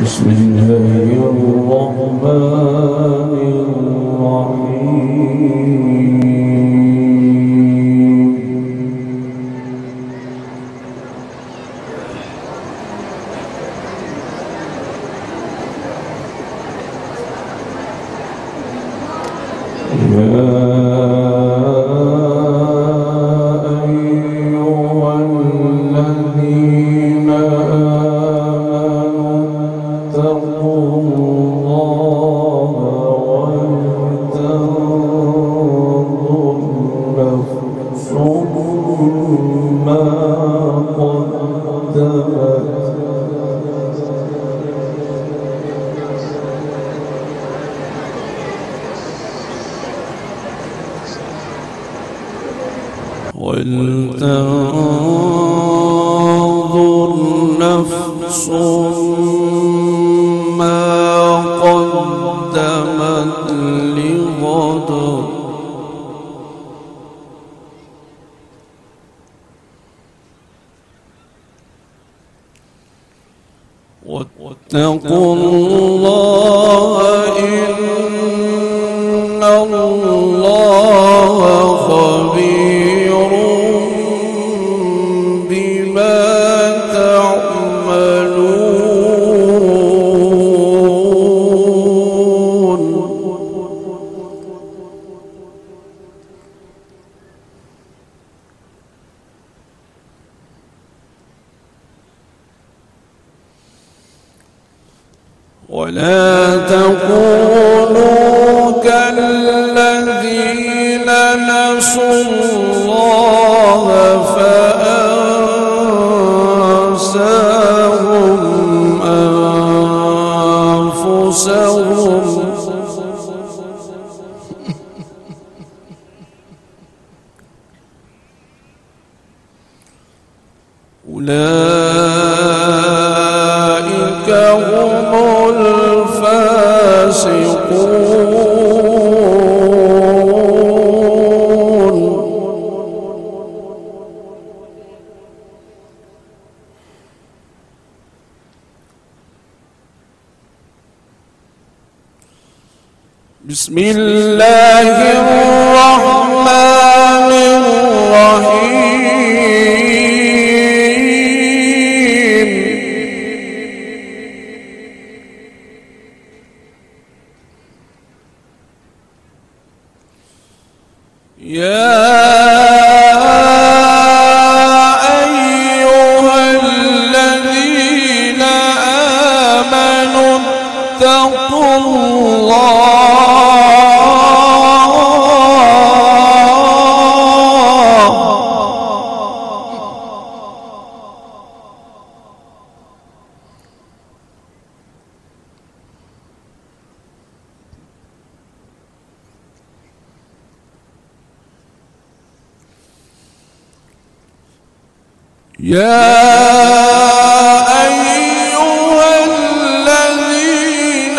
بسم الله الرحمن الرحيم ولتنظر نفس ما قدمت لغد واتقوا الله إن الله خبير بما تعملون ولا تكونوا كالذين نسوا الله فأنساهم أنفسهم أولئك هم الفاسقون بسم الله الرحمن الرحيم يا أيها الذين آمنوا اتقوا الله يا أيها الذين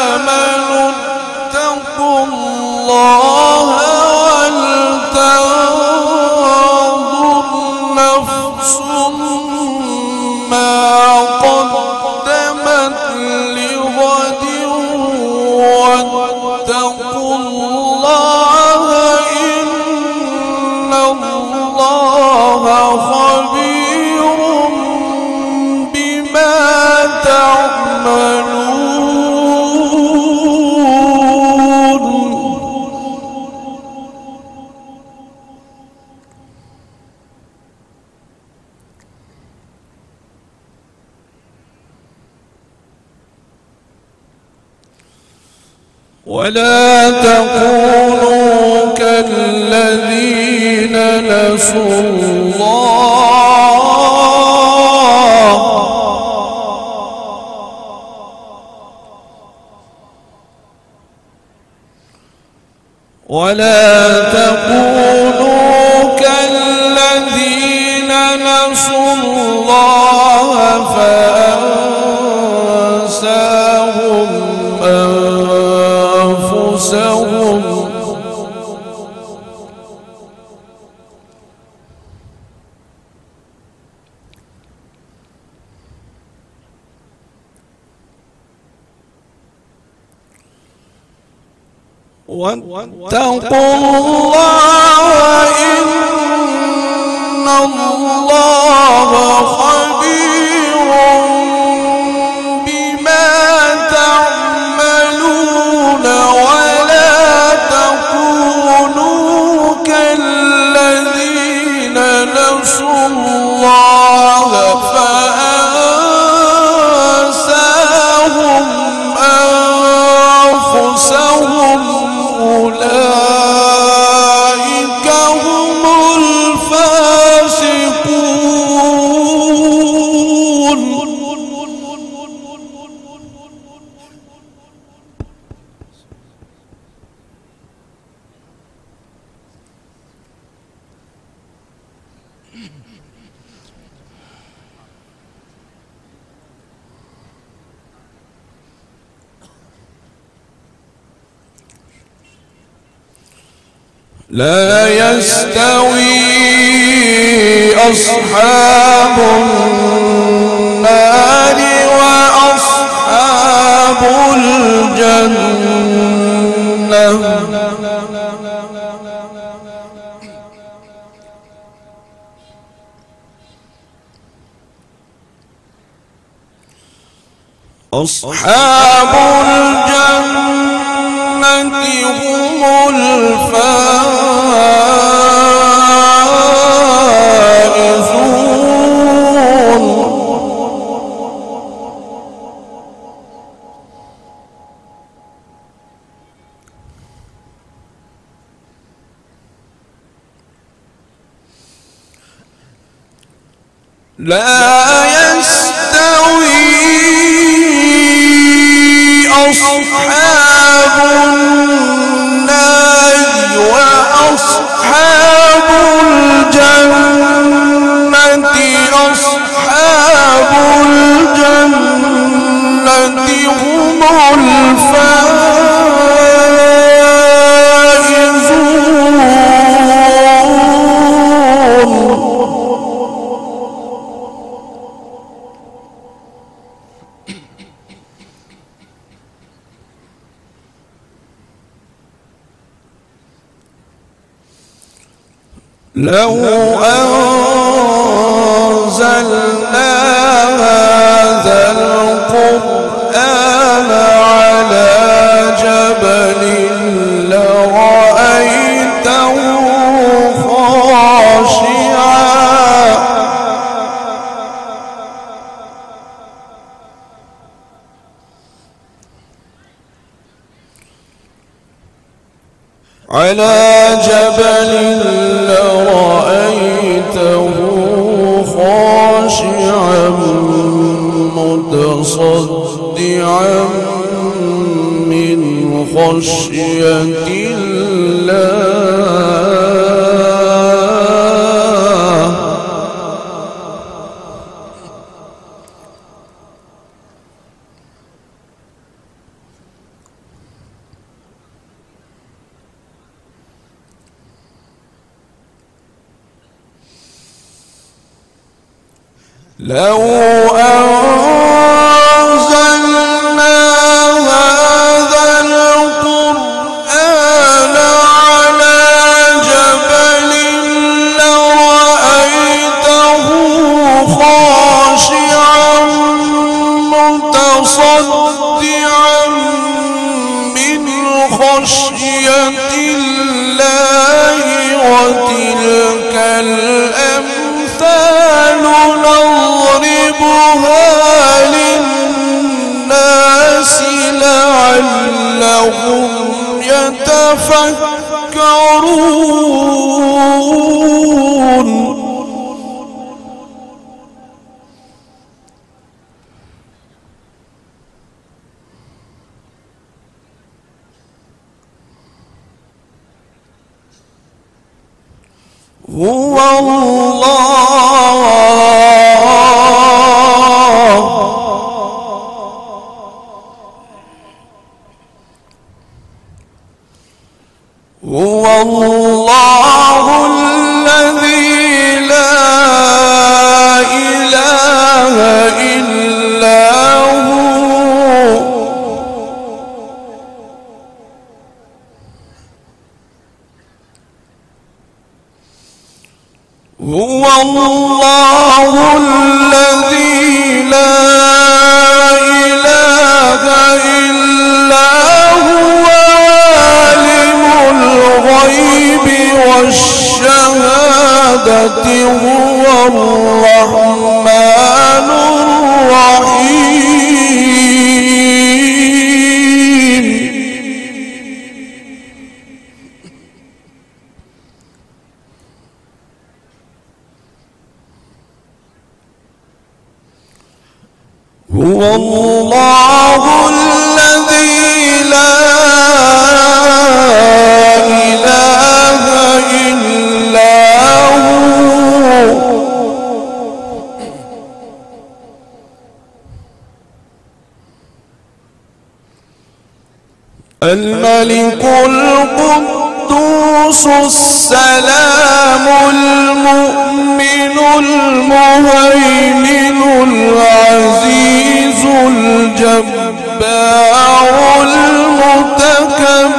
آمنوا اتقوا الله ولتنظر نفس ما قدمت لغد واتقوا الله إن الله خبير بما تعملون ولا تكونوا كالذين نسوا الله ولا تكونوا كالذين نسوا الله فأنساهم أنفسهم واتقوا الله إن الله خبير بما تعملون ولا تكونوا كالذين نسوا الله فأنساهم أنفسهم أولئك هم الفاسقون. لا يستوي أصحاب النار وأصحاب الجنة أصحاب الجنة هم الفائزون. لا يستوي أصحاب النار وأصحاب الجنة أصحاب الجنة هم الفائزون. لو أنزلنا هذا القرآن على جبل لرأيته خاشعا على جبل لرأيته خاشعا متصدعا من خشية الله. لو أنزلنا هذا القرآن على جبل لرأيته خاشعا متصدعا من خشية الله وتلك الأمثال نضربها للناس لعلهم يتفكرون. هو الله الذي لا إله إلا هو هو الله الذي لا إله إلا هو عالم الغيب والشهادة هو الرحمن الرحيم هو الله الذي لا إله إلا هو الملك القدوس السلام المؤمن المهيمن العزيز الجبار المتكبر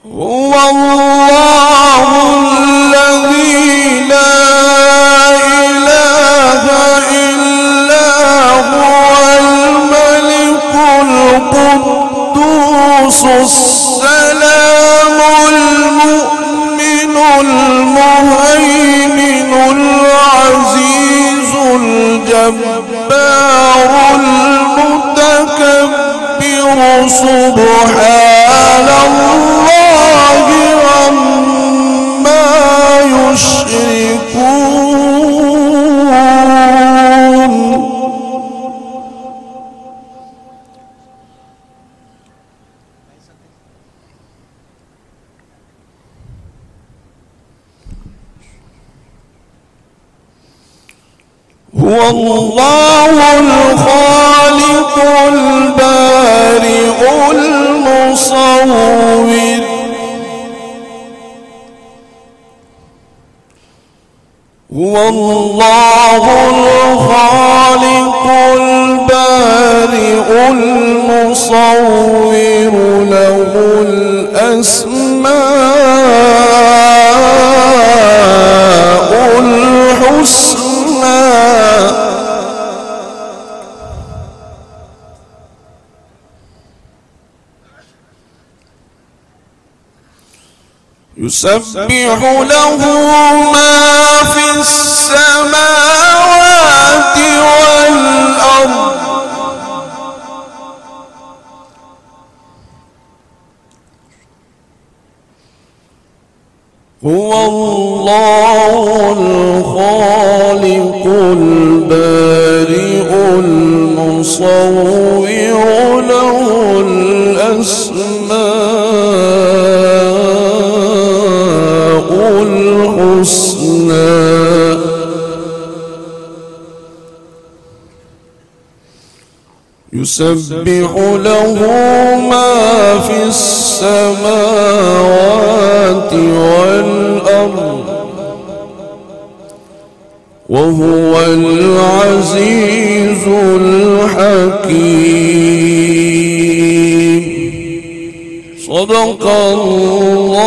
هو الله الذي لا إله إلا هو الملك القدوس السلام المؤمن المهيمن العزيز الجبار المتكبر سبحان الله عما يشركون هو الله الخالق البارئ المصور هو الله الخالق البارئ المصور له الأسماء الحسنى يسبح له ما في السماوات والأرض هو الله الخالق البارئ المصور له الأسماء الحسنى يسبح له ما في السماوات والأرض وهو العزيز الحكيم صدق الله